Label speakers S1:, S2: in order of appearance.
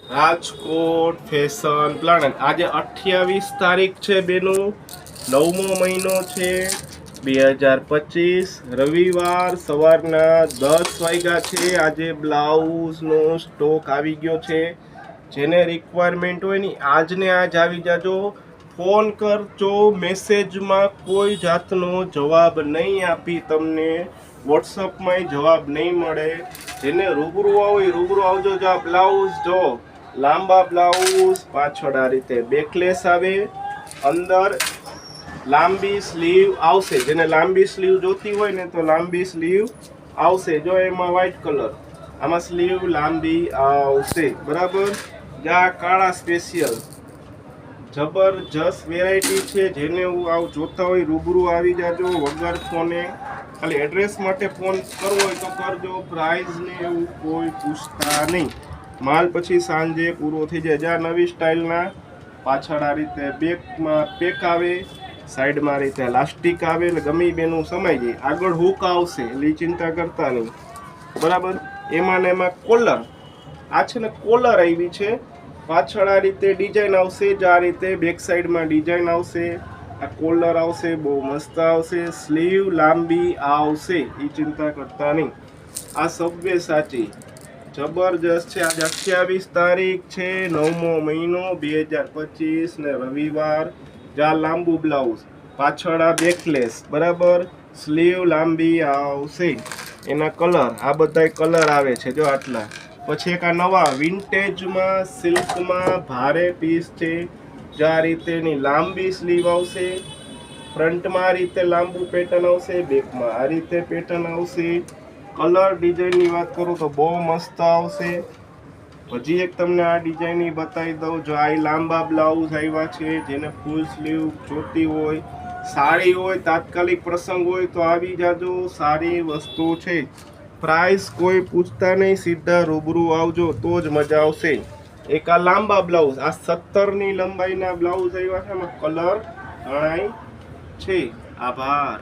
S1: Rajkot fashion પ્લાનટ આજે 28 તારીખ છે બેનું 9મો મહિનો છે 2025 રવિવાર સવારના 10 વાગ્યા છે। આજે બ્લાઉઝનો સ્ટોક આવી ગયો છે। જેને રિક્વાયરમેન્ટ હોય ને આજને આજ આવી જાજો। ફોન કરજો, મેસેજમાં કોઈ જાતનો જવાબ નહીં આપી, તમને વોટ્સઅપમાં જવાબ નહીં મળે। જેને રૂબરૂ હોય રૂબરૂ આવજો। જો આ બ્લાઉઝ જો લાંબા બ્લાઉઝ પાછળ આ રીતે બેકલેસ આવે, અંદર લાંબી સ્લીવ આવશે। જેને લાંબી સ્લીવ જોતી હોય ને તો લાંબી સ્લીવ આવશે। જો એમાં વ્હાઈટ કલર, આમાં સ્લીવ લાંબી આવશે બરાબર। આ કાળા સ્પેશિયલ જબરજસ્ત વેરાયટી છે। જેને જોતા હોય રૂબરૂ આવી જાજો વગર ફોને। ખાલી એડ્રેસ માટે ફોન કરવો હોય તો કરજો, પ્રાઇઝ ને એવું કોઈ પૂછતા નહીં। માલ પછી સાંજે પૂરો થઈ જાય। જ્યાં નવી સ્ટાઇલના પાછળ આ રીતે બેકમાં પેક આવે, સાઈડમાં આ રીતે લાસ્ટિક આવે, એટલે ગમે બેનું સમાઈ જાય। આગળ હુક આવશે એટલે ચિંતા કરતા નહીં બરાબર। એમાં ને એમાં કોલર, આ છે ને કોલર આવી છે, પાછળ આ રીતે ડિઝાઇન આવશે। જ આ રીતે બેક સાઈડમાં ડિઝાઇન આવશે, આ કોલર આવશે, બહુ મસ્ત આવશે। સ્લીવ લાંબી આવશે, એ ચિંતા કરતા નહીં। આ સબવે સાચી જબરજસ્ત છે। આજે 28 તારીખ છે, 9મો મહિનો 2025 ને રવિવાર। જ્યાં લાંબુ બ્લાઉઝ પાછળ આ બેકલેસ બરાબર, સ્લીવ લાંબી આવશે। એના કલર આ બધા કલર આવે છે જો આટલા। પછી એક આ નવા વિન્ટેજમાં સિલ્કમાં ભારે પીસ છે। જ્યાં રીતેની લાંબી સ્લીવ આવશે, ફ્રન્ટમાં આ રીતે લાંબુ પેટર્ન આવશે, બેકમાં આ રીતે પેટર્ન આવશે। કલર ડિઝાઇનની વાત કરું તો બહુ મસ્ત આવશે। હજી એક તમને આ ડિઝાઇનની બતાવી દઉં। જો આ લાંબા બ્લાઉઝ આવ્યા છે, જેને ફૂલ સ્લીવ જોતી હોય, સાડી હોય, તાત્કાલિક પ્રસંગ હોય તો આવી જાજો। સારી વસ્તુ છે, પ્રાઇસ કોઈ પૂછતા નહીં, સીધા રૂબરૂ આવજો તો જ મજા આવશે। એક આ લાંબા બ્લાઉઝ, આ 17ની લંબાઈના બ્લાઉઝ આવ્યા છે, એમાં કલર ઘણાય છે। આભાર।